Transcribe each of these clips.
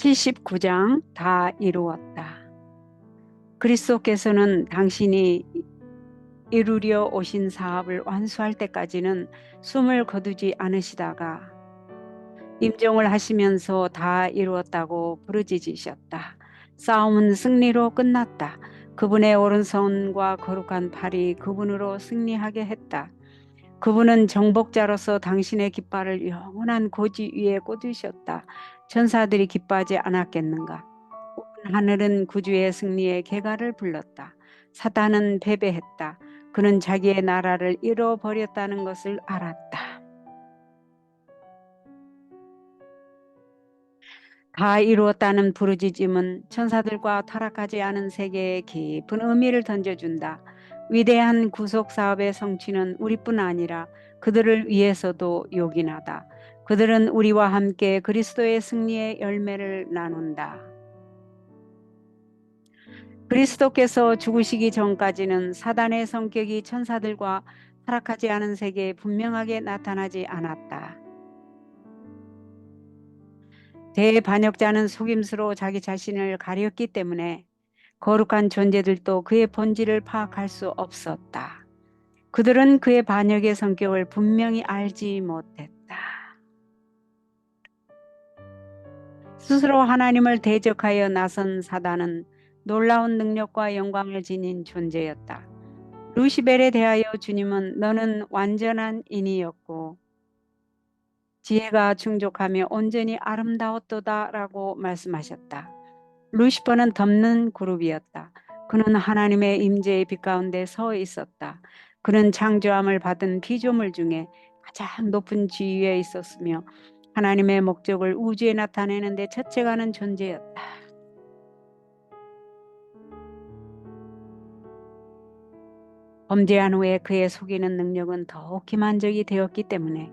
79장 다 이루었다. 그리스도께서는 당신이 이루려 오신 사업을 완수할 때까지는 숨을 거두지 않으시다가 임종을 하시면서 다 이루었다고 부르짖으셨다. 싸움은 승리로 끝났다. 그분의 오른손과 거룩한 팔이 그분으로 승리하게 했다. 그분은 정복자로서 당신의 깃발을 영원한 고지 위에 꽂으셨다. 천사들이 기뻐하지 않았겠는가? 온 하늘은 구주의 승리의 개가를 불렀다. 사단은 패배했다. 그는 자기의 나라를 잃어버렸다는 것을 알았다. 다 이루었다는 부르짖음은 천사들과 타락하지 않은 세계에 깊은 의미를 던져준다. 위대한 구속 사업의 성취는 우리뿐 아니라 그들을 위해서도 요긴하다. 그들은 우리와 함께 그리스도의 승리의 열매를 나눈다. 그리스도께서 죽으시기 전까지는 사단의 성격이 천사들과 타락하지 않은 세계에 분명하게 나타나지 않았다. 대반역자는 속임수로 자기 자신을 가렸기 때문에 거룩한 존재들도 그의 본질을 파악할 수 없었다. 그들은 그의 반역의 성격을 분명히 알지 못했다. 스스로 하나님을 대적하여 나선 사단은 놀라운 능력과 영광을 지닌 존재였다. 루시벨에 대하여 주님은 너는 완전한 인이었고 지혜가 충족하며 온전히 아름다웠도다라고 말씀하셨다. 루시퍼는 덮는 그룹이었다. 그는 하나님의 임재의 빛 가운데 서 있었다. 그는 창조함을 받은 피조물 중에 가장 높은 지위에 있었으며 하나님의 목적을 우주에 나타내는 데 첫째가는 존재였다. 범죄한 후에 그의 속이는 능력은 더욱 기만적이 되었기 때문에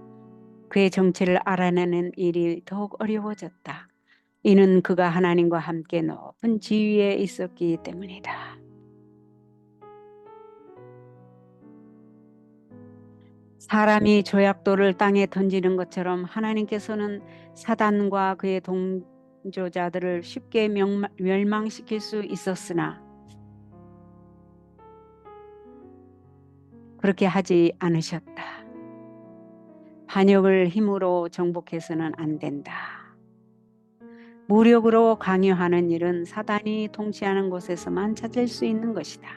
그의 정체를 알아내는 일이 더욱 어려워졌다. 이는 그가 하나님과 함께 높은 지위에 있었기 때문이다. 사람이 조약돌을 땅에 던지는 것처럼 하나님께서는 사단과 그의 동조자들을 쉽게 멸망시킬 수 있었으나 그렇게 하지 않으셨다. 반역을 힘으로 정복해서는 안 된다. 무력으로 강요하는 일은 사단이 통치하는 곳에서만 찾을 수 있는 것이다.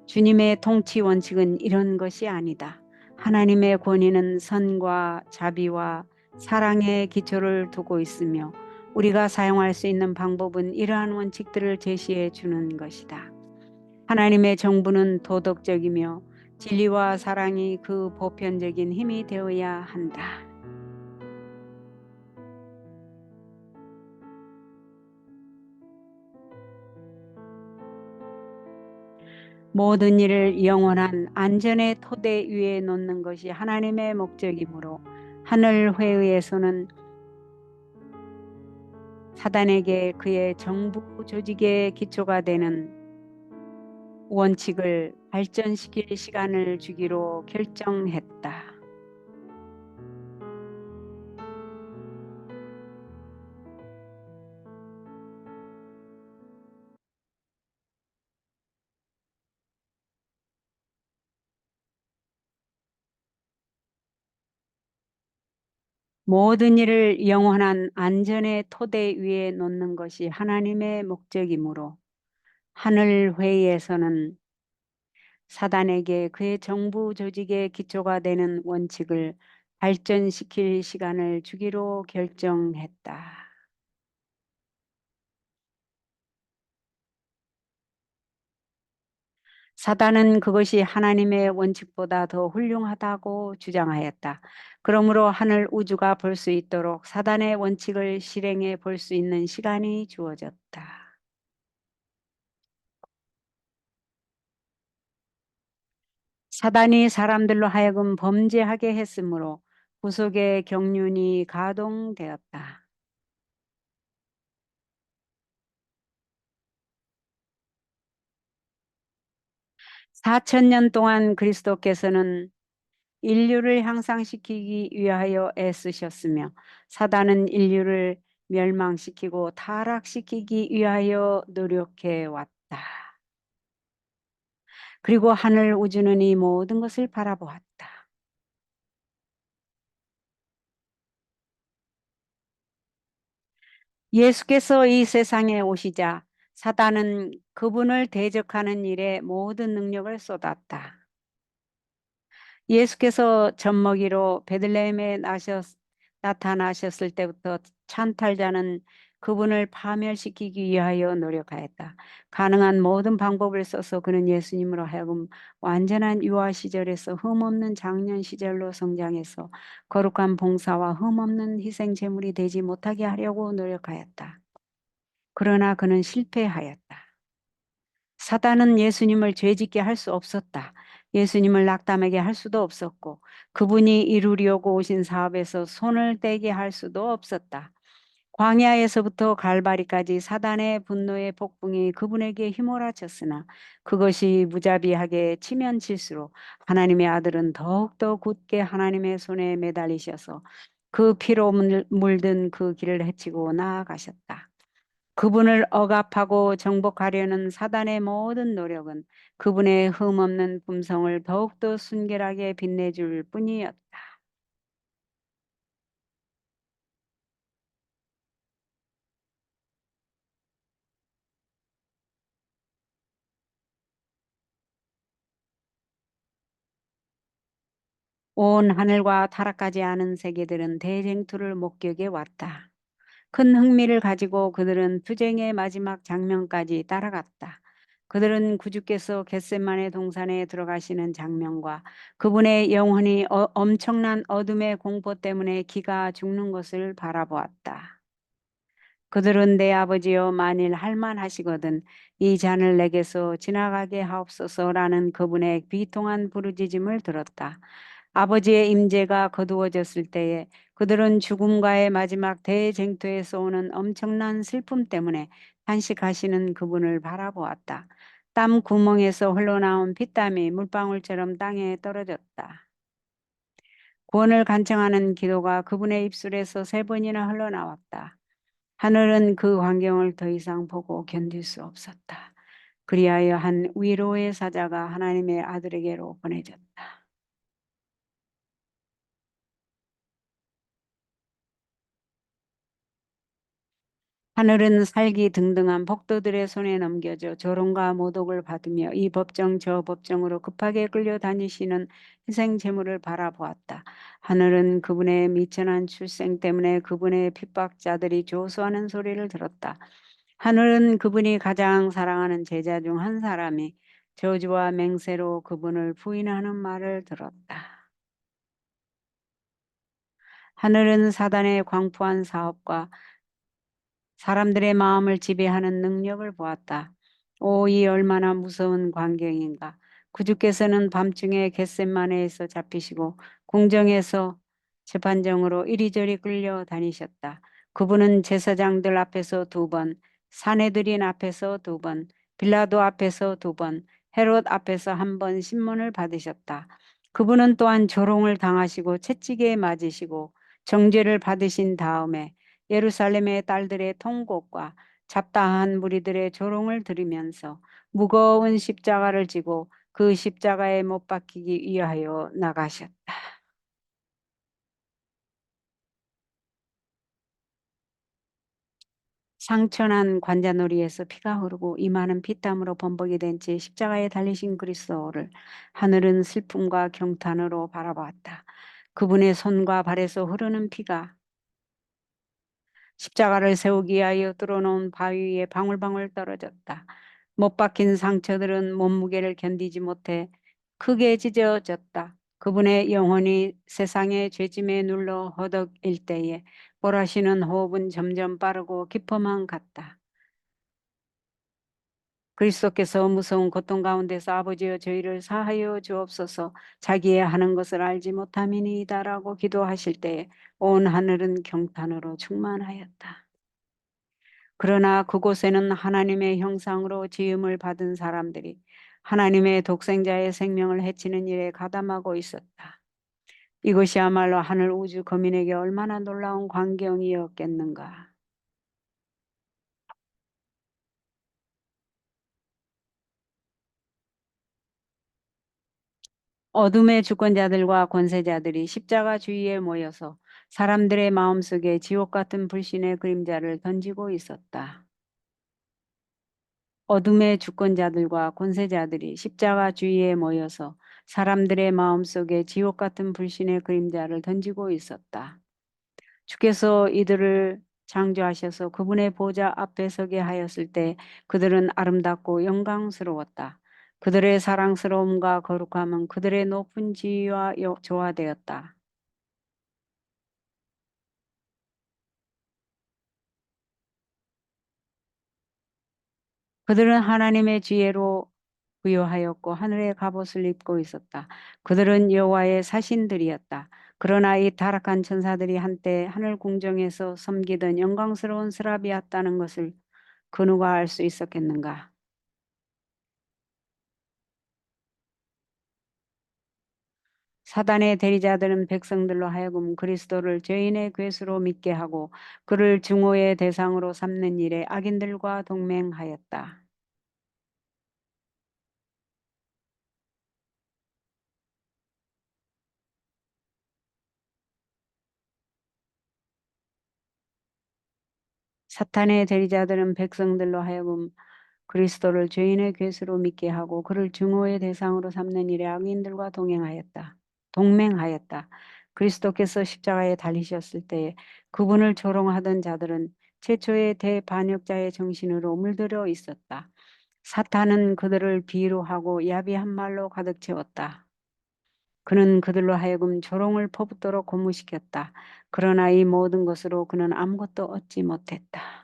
주님의 통치 원칙은 이런 것이 아니다. 하나님의 권위는 선과 자비와 사랑의 기초를 두고 있으며 우리가 사용할 수 있는 방법은 이러한 원칙들을 제시해 주는 것이다. 하나님의 정부는 도덕적이며 진리와 사랑이 그 보편적인 힘이 되어야 한다. 모든 일을 영원한 안전의 토대 위에 놓는 것이 하나님의 목적이므로 하늘 회의에서는 사단에게 그의 정부 조직의 기초가 되는 원칙을 발전시킬 시간을 주기로 결정했다. 모든 일을 영원한 안전의 토대 위에 놓는 것이 하나님의 목적이므로 하늘 회의에서는 사단에게 그의 정부 조직의 기초가 되는 원칙을 발전시킬 시간을 주기로 결정했다. 사단은 그것이 하나님의 원칙보다 더 훌륭하다고 주장하였다. 그러므로 하늘 우주가 볼 수 있도록 사단의 원칙을 실행해 볼 수 있는 시간이 주어졌다. 사단이 사람들로 하여금 범죄하게 했으므로 구속의 경륜이 가동되었다. 4000년 동안 그리스도께서는 인류를 향상시키기 위하여 애쓰셨으며 사단은 인류를 멸망시키고 타락시키기 위하여 노력해 왔다. 그리고 하늘 우주는 이 모든 것을 바라보았다. 예수께서 이 세상에 오시자 사단은 그분을 대적하는 일에 모든 능력을 쏟았다. 예수께서 젖먹이로 베들레헴에 나타나셨을 때부터 찬탈자는 그분을 파멸시키기 위하여 노력하였다. 가능한 모든 방법을 써서 그는 예수님으로 하여금 완전한 유아 시절에서 흠없는 장년 시절로 성장해서 거룩한 봉사와 흠없는 희생 제물이 되지 못하게 하려고 노력하였다. 그러나 그는 실패하였다. 사단은 예수님을 죄짓게 할 수 없었다. 예수님을 낙담하게 할 수도 없었고 그분이 이루려고 오신 사업에서 손을 떼게 할 수도 없었다. 광야에서부터 갈바리까지 사단의 분노의 폭풍이 그분에게 휘몰아쳤으나 그것이 무자비하게 치면 칠수록 하나님의 아들은 더욱더 굳게 하나님의 손에 매달리셔서 그 피로 물든 그 길을 헤치고 나아가셨다. 그분을 억압하고 정복하려는 사단의 모든 노력은 그분의 흠없는 품성을 더욱더 순결하게 빛내줄 뿐이었다. 온 하늘과 타락하지 않은 세계들은 대쟁투를 목격해 왔다. 큰 흥미를 가지고 그들은 투쟁의 마지막 장면까지 따라갔다. 그들은 구주께서 겟세마네 동산에 들어가시는 장면과 그분의 영혼이 엄청난 어둠의 공포 때문에 기가 죽는 것을 바라보았다. 그들은 내 아버지여 만일 할만하시거든 이 잔을 내게서 지나가게 하옵소서라는 그분의 비통한 부르짖음을 들었다. 아버지의 임재가 거두어졌을 때에 그들은 죽음과의 마지막 대쟁투에서 오는 엄청난 슬픔 때문에 탄식하시는 그분을 바라보았다. 땀 구멍에서 흘러나온 피땀이 물방울처럼 땅에 떨어졌다. 구원을 간청하는 기도가 그분의 입술에서 3번이나 흘러나왔다. 하늘은 그 광경을 더 이상 보고 견딜 수 없었다. 그리하여 한 위로의 사자가 하나님의 아들에게로 보내졌다. 하늘은 살기 등등한 복도들의 손에 넘겨져 조롱과 모독을 받으며 이 법정 저 법정으로 급하게 끌려다니시는 희생 제물을 바라보았다. 하늘은 그분의 미천한 출생 때문에 그분의 핍박자들이 조소하는 소리를 들었다. 하늘은 그분이 가장 사랑하는 제자 중 한 사람이 저주와 맹세로 그분을 부인하는 말을 들었다. 하늘은 사단의 광포한 사업과 사람들의 마음을 지배하는 능력을 보았다. 오, 이 얼마나 무서운 광경인가. 구주께서는 밤중에 겟셋마네에서 잡히시고 궁정에서 재판정으로 이리저리 끌려다니셨다. 그분은 제사장들 앞에서 2번, 사내들인 앞에서 2번, 빌라도 앞에서 2번, 헤롯 앞에서 1번 신문을 받으셨다. 그분은 또한 조롱을 당하시고 채찍에 맞으시고 정죄를 받으신 다음에 예루살렘의 딸들의 통곡과 잡다한 무리들의 조롱을 들으면서 무거운 십자가를 지고 그 십자가에 못 박히기 위하여 나가셨다. 상처난 관자놀이에서 피가 흐르고 이마는 피땀으로 범벅이 된 채 십자가에 달리신 그리스도를 하늘은 슬픔과 경탄으로 바라보았다. 그분의 손과 발에서 흐르는 피가 십자가를 세우기 위하여 뚫어놓은 바위 위에 방울방울 떨어졌다. 못 박힌 상처들은 몸무게를 견디지 못해 크게 찢어졌다. 그분의 영혼이 세상의 죄짐에 눌러 허덕일 때에 보라시는 호흡은 점점 빠르고 깊어만 갔다. 그리스도께서 무서운 고통 가운데서 아버지여 저희를 사하여 주옵소서 자기의 하는 것을 알지 못함이니이다라고 기도하실 때에 온 하늘은 경탄으로 충만하였다. 그러나 그곳에는 하나님의 형상으로 지음을 받은 사람들이 하나님의 독생자의 생명을 해치는 일에 가담하고 있었다. 이것이야말로 하늘 우주 거민에게 얼마나 놀라운 광경이었겠는가. 어둠의 주권자들과 권세자들이 십자가 주위에 모여서 사람들의 마음속에 지옥 같은 불신의 그림자를 던지고 있었다. 어둠의 주권자들과 권세자들이 십자가 주위에 모여서 사람들의 마음속에 지옥 같은 불신의 그림자를 던지고 있었다. 주께서 이들을 창조하셔서 그분의 보좌 앞에 서게 하였을 때 그들은 아름답고 영광스러웠다. 그들의 사랑스러움과 거룩함은 그들의 높은 지위와 조화되었다. 그들은 하나님의 지혜로 부여하였고 하늘의 갑옷을 입고 있었다. 그들은 여호와의 사신들이었다. 그러나 이 타락한 천사들이 한때 하늘 궁정에서 섬기던 영광스러운 스라비였다는 것을 그 누가 알 수 있었겠는가? 사단의 대리자들은 백성들로 하여금 그리스도를 죄인의 괴수로 믿게 하고 그를 증오의 대상으로 삼는 일에 악인들과 동맹하였다. 사탄의 대리자들은 백성들로 하여금 그리스도를 죄인의 괴수로 믿게 하고 그를 증오의 대상으로 삼는 일에 악인들과 동맹하였다. 그리스도께서 십자가에 달리셨을 때 그분을 조롱하던 자들은 최초의 대반역자의 정신으로 물들어 있었다. 사탄은 그들을 비루하고 야비한 말로 가득 채웠다. 그는 그들로 하여금 조롱을 퍼붓도록 고무시켰다. 그러나 이 모든 것으로 그는 아무것도 얻지 못했다.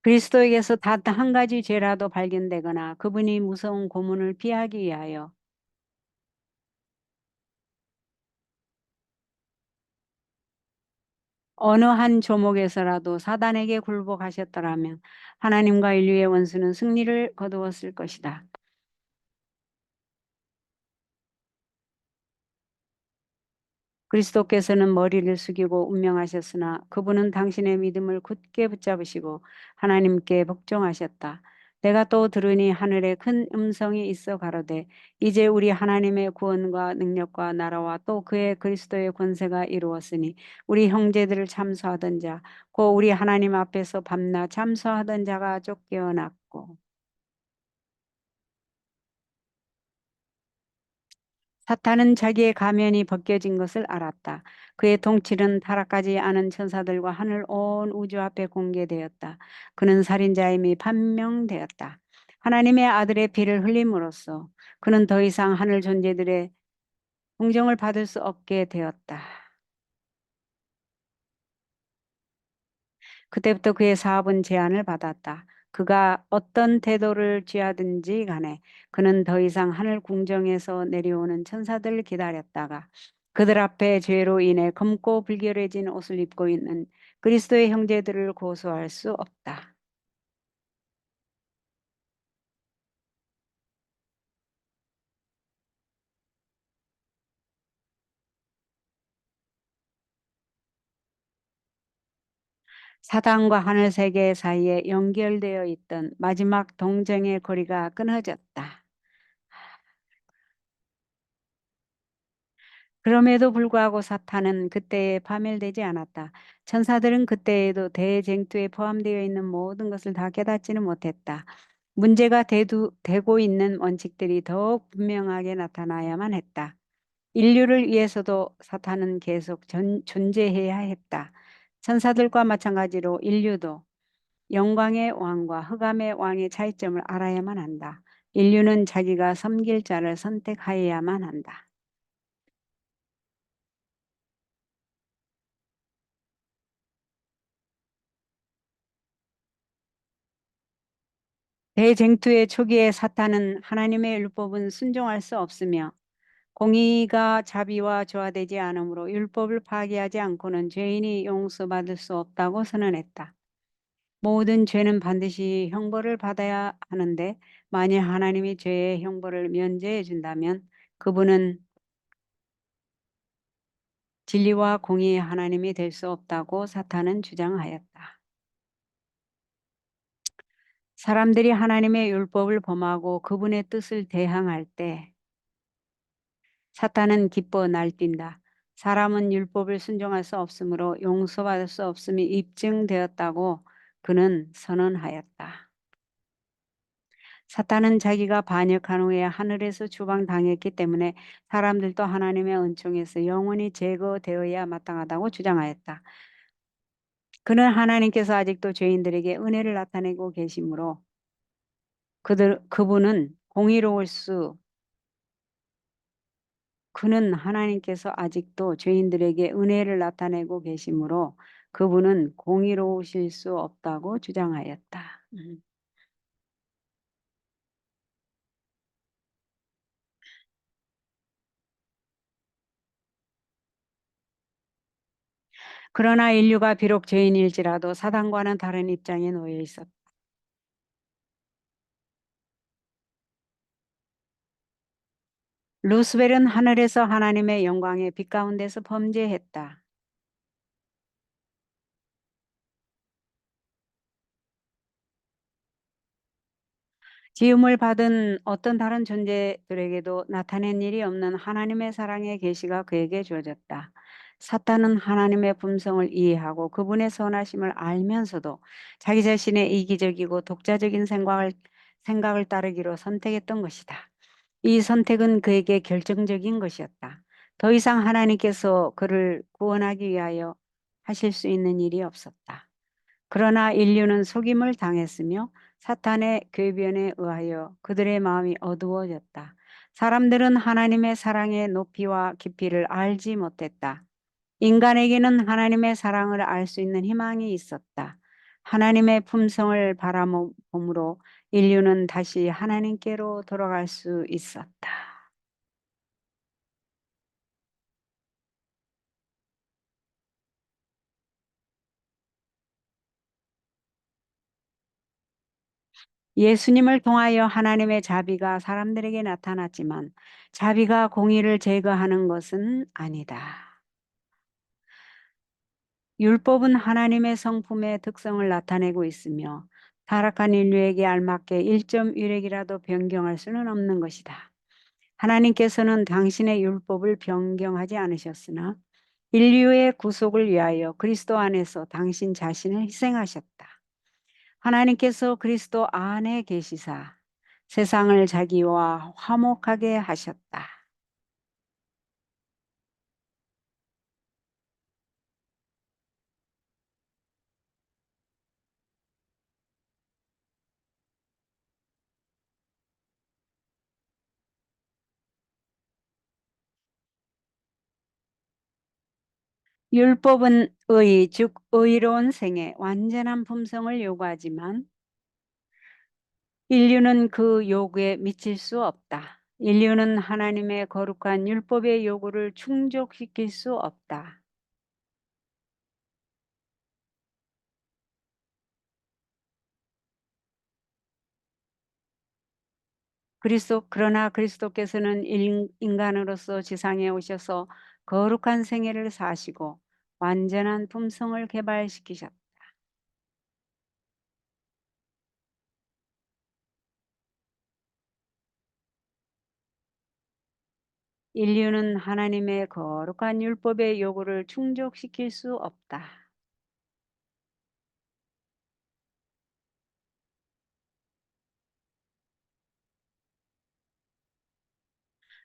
그리스도에게서 단 한 가지 죄라도 발견되거나 그분이 무서운 고문을 피하기 위하여 어느 한 조목에서라도 사단에게 굴복하셨더라면 하나님과 인류의 원수는 승리를 거두었을 것이다. 그리스도께서는 머리를 숙이고 운명하셨으나 그분은 당신의 믿음을 굳게 붙잡으시고 하나님께 복종하셨다. 내가 또 들으니 하늘에 큰 음성이 있어 가로되 이제 우리 하나님의 구원과 능력과 나라와 또 그의 그리스도의 권세가 이루었으니 우리 형제들을 참소하던 자, 곧 우리 하나님 앞에서 밤낮 참소하던 자가 쫓겨났고 사탄은 자기의 가면이 벗겨진 것을 알았다. 그의 통치는 타락하지 않은 천사들과 하늘 온 우주 앞에 공개되었다. 그는 살인자임이 판명되었다. 하나님의 아들의 피를 흘림으로써 그는 더 이상 하늘 존재들의 공정을 받을 수 없게 되었다. 그때부터 그의 사업은 제한을 받았다. 그가 어떤 태도를 취하든지 간에 그는 더 이상 하늘 궁정에서 내려오는 천사들을 기다렸다가 그들 앞에 죄로 인해 검고 불결해진 옷을 입고 있는 그리스도의 형제들을 고소할 수 없다. 사단과 하늘 세계 사이에 연결되어 있던 마지막 동정의 고리가 끊어졌다. 그럼에도 불구하고 사탄은 그때에 파멸되지 않았다. 천사들은 그때에도 대쟁투에 포함되어 있는 모든 것을 다 깨닫지는 못했다. 문제가 되고 있는 원칙들이 더욱 분명하게 나타나야만 했다. 인류를 위해서도 사탄은 계속 존재해야 했다. 천사들과 마찬가지로 인류도 영광의 왕과 흑암의 왕의 차이점을 알아야만 한다. 인류는 자기가 섬길 자를 선택하여야만 한다. 대쟁투의 초기에 사탄은 하나님의 율법은 순종할 수 없으며 공의가 자비와 조화되지 않으므로 율법을 파기하지 않고는 죄인이 용서받을 수 없다고 선언했다. 모든 죄는 반드시 형벌을 받아야 하는데 만일 하나님이 죄의 형벌을 면제해 준다면 그분은 진리와 공의의 하나님이 될 수 없다고 사탄은 주장하였다. 사람들이 하나님의 율법을 범하고 그분의 뜻을 대항할 때 사탄은 기뻐 날뛴다. 사람은 율법을 순종할 수 없으므로 용서받을 수 없음이 입증되었다고 그는 선언하였다. 사탄은 자기가 반역한 후에 하늘에서 추방당했기 때문에 사람들도 하나님의 은총에서 영원히 제거되어야 마땅하다고 주장하였다. 그는 하나님께서 아직도 죄인들에게 은혜를 나타내고 계시므로 그분은 공의로울 수 그는 하나님께서 아직도 죄인들에게 은혜를 나타내고 계시므로 그분은 공의로우실 수 없다고 주장하였다. 그러나 인류가 비록 죄인일지라도 사단과는 다른 입장에 놓여 있었다. 루스벨은 하늘에서 하나님의 영광의 빛 가운데서 범죄했다. 지음을 받은 어떤 다른 존재들에게도 나타낸 일이 없는 하나님의 사랑의 계시가 그에게 주어졌다. 사탄은 하나님의 품성을 이해하고 그분의 선하심을 알면서도 자기 자신의 이기적이고 독자적인 생각을 따르기로 선택했던 것이다. 이 선택은 그에게 결정적인 것이었다. 더 이상 하나님께서 그를 구원하기 위하여 하실 수 있는 일이 없었다. 그러나 인류는 속임을 당했으며 사탄의 궤변에 의하여 그들의 마음이 어두워졌다. 사람들은 하나님의 사랑의 높이와 깊이를 알지 못했다. 인간에게는 하나님의 사랑을 알 수 있는 희망이 있었다. 하나님의 품성을 바라봄으로 인류는 다시 하나님께로 돌아갈 수 있었다. 예수님을 통하여 하나님의 자비가 사람들에게 나타났지만 자비가 공의를 제거하는 것은 아니다. 율법은 하나님의 성품의 특성을 나타내고 있으며 타락한 인류에게 알맞게 1.1획이라도 변경할 수는 없는 것이다. 하나님께서는 당신의 율법을 변경하지 않으셨으나 인류의 구속을 위하여 그리스도 안에서 당신 자신을 희생하셨다. 하나님께서 그리스도 안에 계시사 세상을 자기와 화목하게 하셨다. 율법은 의, 즉 의로운 생애, 완전한 품성을 요구하지만 인류는 그 요구에 미칠 수 없다. 인류는 하나님의 거룩한 율법의 요구를 충족시킬 수 없다. 그러나 그리스도께서는 인간으로서 지상에 오셔서 거룩한 생애를 사시고 완전한 품성을 개발시키셨다. 인류는 하나님의 거룩한 율법의 요구를 충족시킬 수 없다.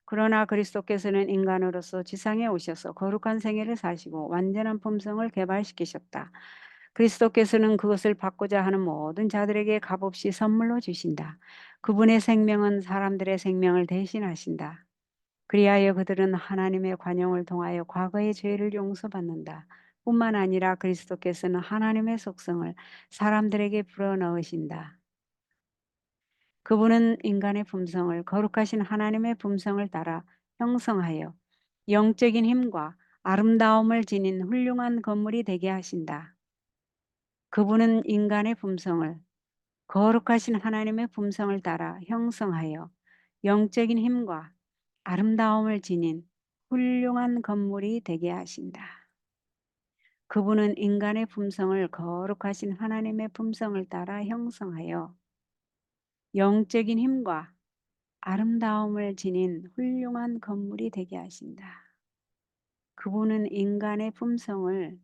그러나 그리스도께서는 인간으로서 지상에 오셔서 거룩한 생애를 사시고 완전한 품성을 개발시키셨다. 그리스도께서는 그것을 받고자 하는 모든 자들에게 값없이 선물로 주신다. 그분의 생명은 사람들의 생명을 대신하신다. 그리하여 그들은 하나님의 관용을 통하여 과거의 죄를 용서받는다. 뿐만 아니라 그리스도께서는 하나님의 속성을 사람들에게 불어넣으신다. 그분은 인간의 품성을 거룩하신 하나님의 품성을 따라 형성하여 영적인 힘과 아름다움을 지닌 훌륭한 건물이 되게 하신다. 그분은 인간의 품성을 거룩하신 하나님의 품성을 따라 형성하여 영적인 힘과 아름다움을 지닌 훌륭한 건물이 되게 하신다. 그분은 인간의 품성을 거룩하신 하나님의 품성을 따라 형성하여 영적인 힘과 아름다움을 지닌 훌륭한 건물이 되게 하신다. 그분은 인간의 품성을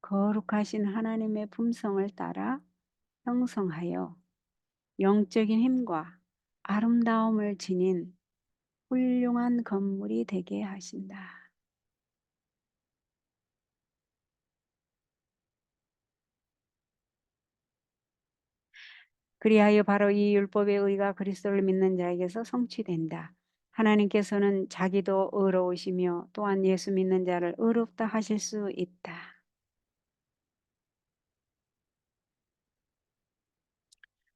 거룩하신 하나님의 품성을 따라 형성하여 영적인 힘과 아름다움을 지닌 훌륭한 건물이 되게 하신다. 그리하여 바로 이 율법의 의가 그리스도를 믿는 자에게서 성취된다. 하나님께서는 자기도 의로우시며 또한 예수 믿는 자를 의롭다 하실 수 있다.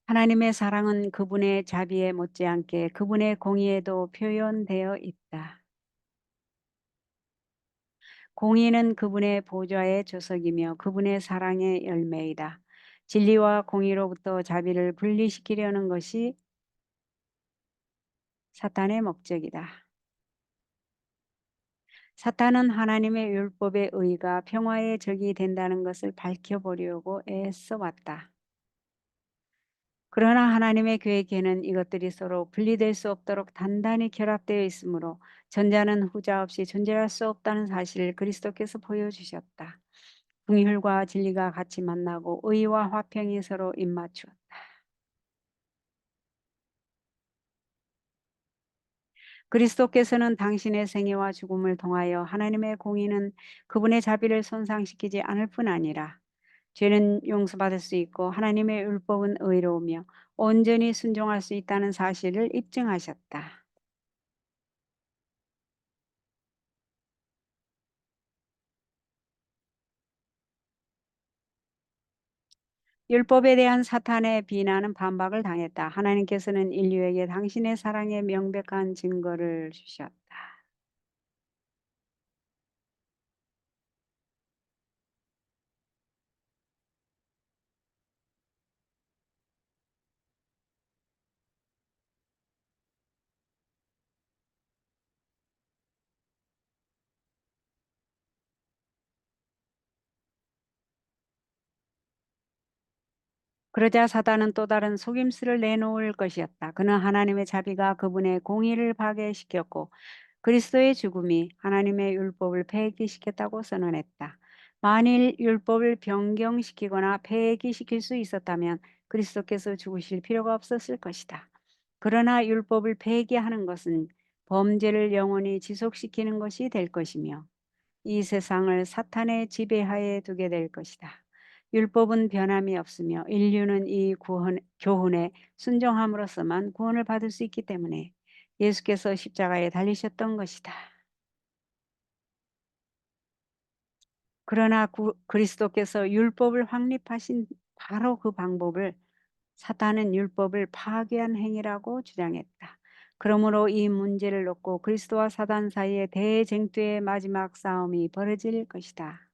하나님의 사랑은 그분의 자비에 못지않게 그분의 공의에도 표현되어 있다. 공의는 그분의 보좌의 조석이며 그분의 사랑의 열매이다. 진리와 공의로부터 자비를 분리시키려는 것이 사탄의 목적이다. 사탄은 하나님의 율법의 의가 평화의 적이 된다는 것을 밝혀보려고 애써 왔다. 그러나 하나님의 계획에는 이것들이 서로 분리될 수 없도록 단단히 결합되어 있으므로 전자는 후자 없이 존재할 수 없다는 사실을 그리스도께서 보여주셨다. 긍휼과 진리가 같이 만나고 의와 화평이 서로 입맞추었다. 그리스도께서는 당신의 생애와 죽음을 통하여 하나님의 공의는 그분의 자비를 손상시키지 않을 뿐 아니라 죄는 용서받을 수 있고 하나님의 율법은 의로우며 온전히 순종할 수 있다는 사실을 입증하셨다. 율법에 대한 사탄의 비난은 반박을 당했다. 하나님께서는 인류에게 당신의 사랑의 명백한 증거를 주셨다. 그러자 사단은 또 다른 속임수를 내놓을 것이었다. 그는 하나님의 자비가 그분의 공의를 파괴시켰고 그리스도의 죽음이 하나님의 율법을 폐기시켰다고 선언했다. 만일 율법을 변경시키거나 폐기시킬 수 있었다면 그리스도께서 죽으실 필요가 없었을 것이다. 그러나 율법을 폐기하는 것은 범죄를 영원히 지속시키는 것이 될 것이며 이 세상을 사탄의 지배하에 두게 될 것이다. 율법은 변함이 없으며 인류는 이 교훈에 순종함으로써만 구원을 받을 수 있기 때문에 예수께서 십자가에 달리셨던 것이다. 그러나 그리스도께서 율법을 확립하신 바로 그 방법을 사탄은 율법을 파괴한 행위라고 주장했다. 그러므로 이 문제를 놓고 그리스도와 사단 사이에 대쟁투의 마지막 싸움이 벌어질 것이다.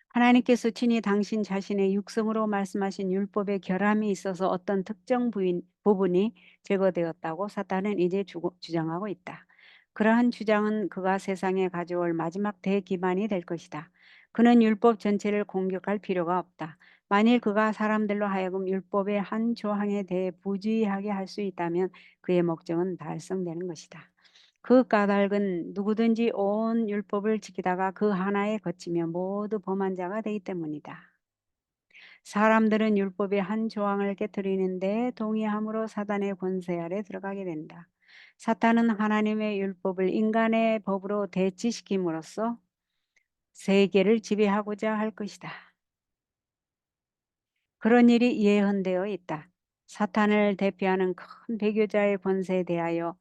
하나님께서 친히 당신 자신의 육성으로 말씀하신 율법의 결함이 있어서 어떤 특정 부분이 제거되었다고 사탄은 이제 주장하고 있다. 그러한 주장은 그가 세상에 가져올 마지막 대기만이 될 것이다. 그는 율법 전체를 공격할 필요가 없다. 만일 그가 사람들로 하여금 율법의 한 조항에 대해 부주의하게 할 수 있다면 그의 목적은 달성되는 것이다. 그 까닭은 누구든지 온 율법을 지키다가 그 하나에 거치며 모두 범한 자가 되기 때문이다. 사람들은 율법의 한 조항을 깨뜨리는데 동의함으로 사단의 권세 아래 들어가게 된다. 사탄은 하나님의 율법을 인간의 법으로 대치시킴으로써 세계를 지배하고자 할 것이다. 그런 일이 예언되어 있다. 사탄을 대표하는 큰 배교자의 권세에 대하여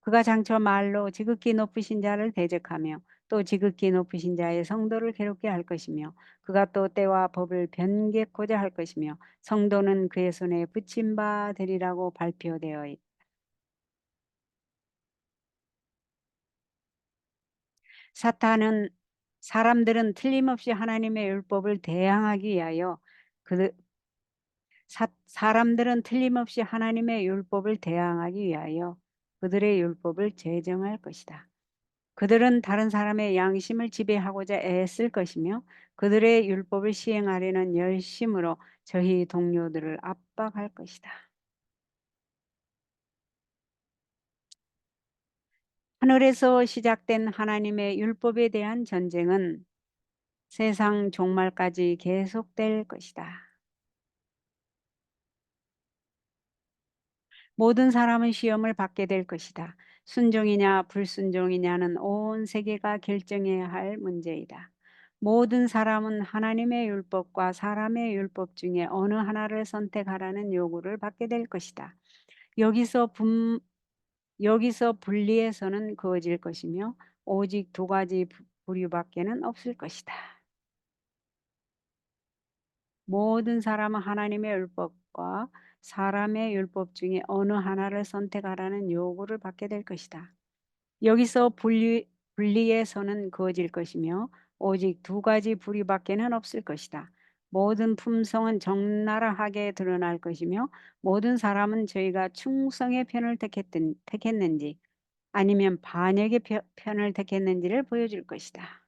그가 장차 말로 지극히 높으신 자를 대적하며 또 지극히 높으신 자의 성도를 괴롭게 할 것이며 그가 또 때와 법을 변개코자 할 것이며 성도는 그의 손에 붙임 바 되리라고 발표되어 있다. 사탄은 사람들은 틀림없이 하나님의 율법을 대항하기 위하여 그 사람들은 틀림없이 하나님의 율법을 대항하기 위하여 그들의 율법을 제정할 것이다. 그들은 다른 사람의 양심을 지배하고자 애쓸 것이며 그들의 율법을 시행하려는 열심으로 저희 동료들을 압박할 것이다. 하늘에서 시작된 하나님의 율법에 대한 전쟁은 세상 종말까지 계속될 것이다. 모든 사람은 시험을 받게 될 것이다. 순종이냐 불순종이냐는 온 세계가 결정해야 할 문제이다. 모든 사람은 하나님의 율법과 사람의 율법 중에 어느 하나를 선택하라는 요구를 받게 될 것이다. 여기서 여기서 분리해서는 그어질 것이며 오직 두 가지 부류밖에는 없을 것이다. 모든 사람은 하나님의 율법과 사람의 율법 중에 어느 하나를 선택하라는 요구를 받게 될 것이다. 여기서 분리해서는 그어질 것이며 오직 두 가지 부류밖에는 없을 것이다. 모든 품성은 적나라하게 드러날 것이며 모든 사람은 저희가 충성의 편을 택했는지 아니면 반역의 편을 택했는지를 보여줄 것이다.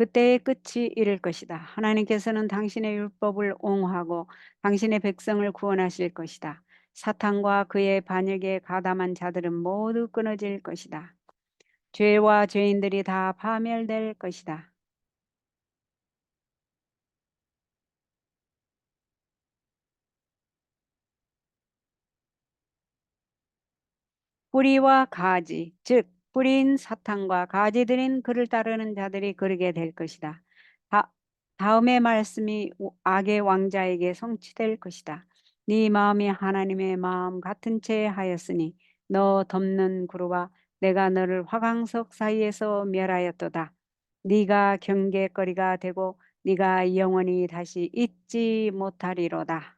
그때의 끝이 이를 것이다. 하나님께서는 당신의 율법을 옹호하고 당신의 백성을 구원하실 것이다. 사탄과 그의 반역에 가담한 자들은 모두 끊어질 것이다. 죄와 죄인들이 다 파멸될 것이다. 뿌리와 가지, 즉 뿌리인 사탄과 가지들인 그를 따르는 자들이 그르게 될 것이다. 다, 다음의 말씀이 악의 왕자에게 성취될 것이다. 네 마음이 하나님의 마음 같은 채 하였으니 너 덮는 구루와 내가 너를 화강석 사이에서 멸하였도다. 네가 경계거리가 되고 네가 영원히 다시 잊지 못하리로다.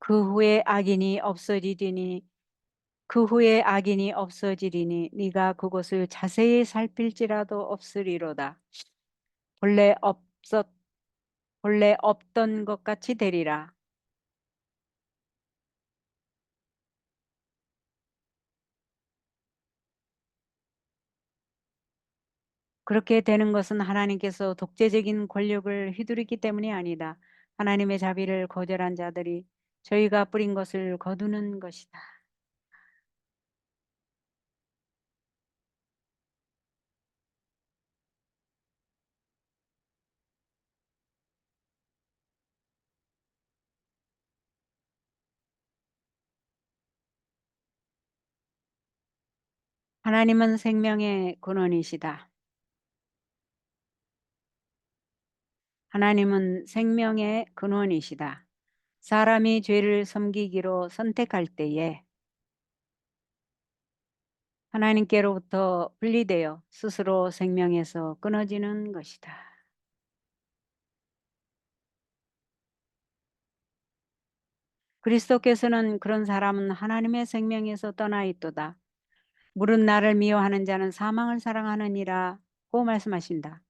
그 후에 악인이 없어지리니 그 후에 악인이 없어지리니 네가 그곳을 자세히 살필지라도 없으리로다. 본래 없었 본래 없던 것 같이 되리라. 그렇게 되는 것은 하나님께서 독재적인 권력을 휘두르기 때문이 아니다. 하나님의 자비를 거절한 자들이 저희가 뿌린 것을 거두는 것이다. 하나님은 생명의 근원이시다. 하나님은 생명의 근원이시다. 사람이 죄를 섬기기로 선택할 때에 하나님께로부터 분리되어 스스로 생명에서 끊어지는 것이다. 그리스도께서는 그런 사람은 하나님의 생명에서 떠나 있도다. 물은 나를 미워하는 자는 사망을 사랑하느니라고 말씀하신다.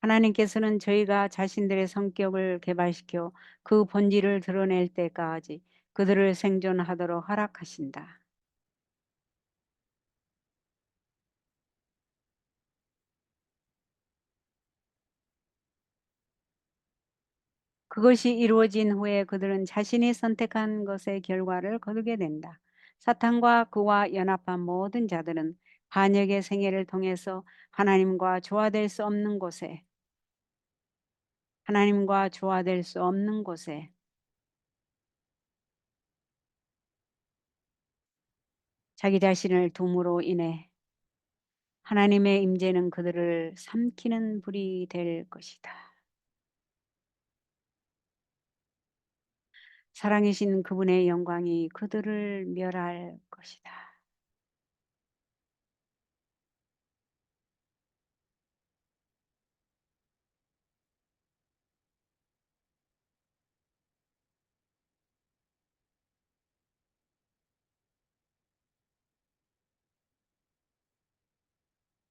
하나님께서는 저희가 자신들의 성격을 개발시켜 그 본질을 드러낼 때까지 그들을 생존하도록 허락하신다. 그것이 이루어진 후에 그들은 자신이 선택한 것의 결과를 거두게 된다. 사탄과 그와 연합한 모든 자들은 반역의 생애를 통해서 하나님과 조화될 수 없는 곳에 자기 자신을 둠으로 인해 하나님의 임재는 그들을 삼키는 불이 될 것이다. 사랑이신 그분의 영광이 그들을 멸할 것이다.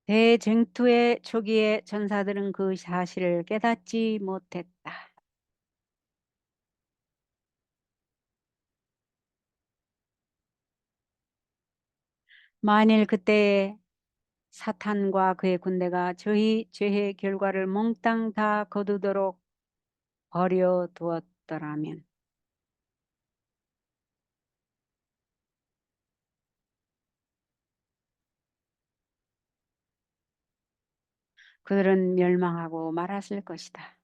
대쟁투의 초기에 전사들은 그 사실을 깨닫지 못했다. 만일 그때 사탄과 그의 군대가 저희 죄의 결과를 몽땅 다 거두도록 버려두었더라면 그들은 멸망하고 말았을 것이다.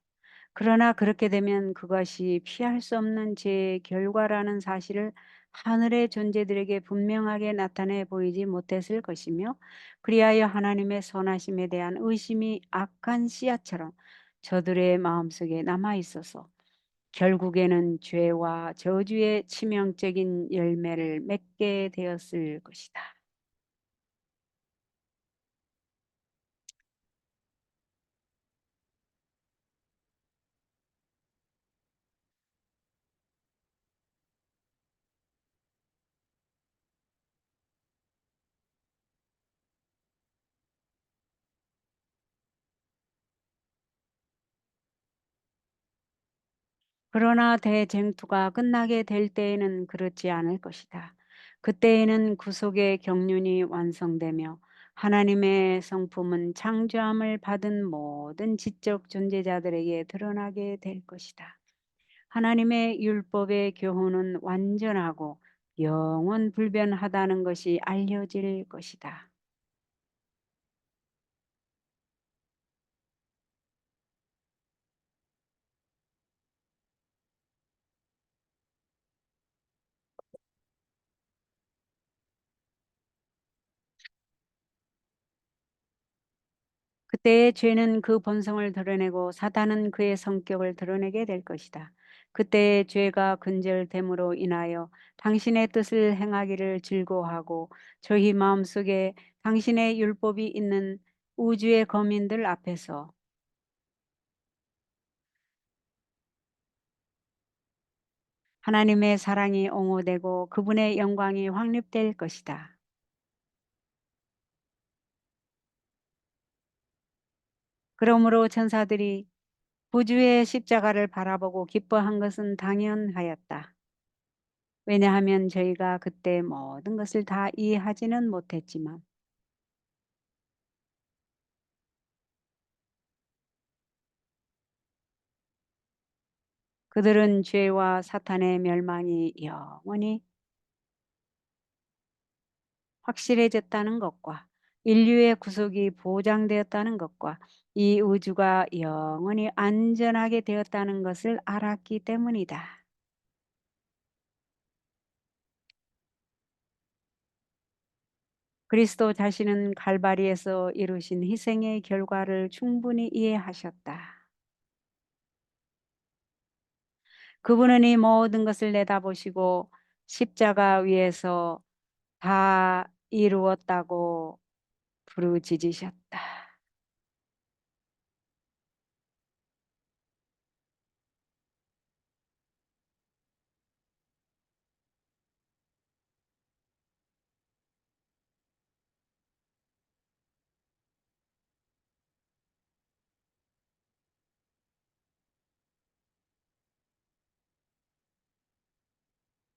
그러나 그렇게 되면 그것이 피할 수 없는 죄의 결과라는 사실을 하늘의 존재들에게 분명하게 나타내 보이지 못했을 것이며, 그리하여 하나님의 선하심에 대한 의심이 악한 씨앗처럼 저들의 마음속에 남아 있어서 결국에는 죄와 저주의 치명적인 열매를 맺게 되었을 것이다. 그러나 대쟁투가 끝나게 될 때에는 그렇지 않을 것이다. 그때에는 구속의 경륜이 완성되며 하나님의 성품은 창조함을 받은 모든 지적 존재자들에게 드러나게 될 것이다. 하나님의 율법의 교훈은 완전하고 영원 불변하다는 것이 알려질 것이다. 그때의 죄는 그 본성을 드러내고 사단은 그의 성격을 드러내게 될 것이다. 그때의 죄가 근절됨으로 인하여 당신의 뜻을 행하기를 즐거워하고 저희 마음속에 당신의 율법이 있는 우주의 거민들 앞에서 하나님의 사랑이 옹호되고 그분의 영광이 확립될 것이다. 그러므로 천사들이 구주의 십자가를 바라보고 기뻐한 것은 당연하였다. 왜냐하면 저희가 그때 모든 것을 다 이해하지는 못했지만 그들은 죄와 사탄의 멸망이 영원히 확실해졌다는 것과 인류의 구속이 보장되었다는 것과 이 우주가 영원히 안전하게 되었다는 것을 알았기 때문이다. 그리스도 자신은 갈바리에서 이루신 희생의 결과를 충분히 이해하셨다. 그분은 이 모든 것을 내다보시고 십자가 위에서 다 이루었다고 부르짖으셨다.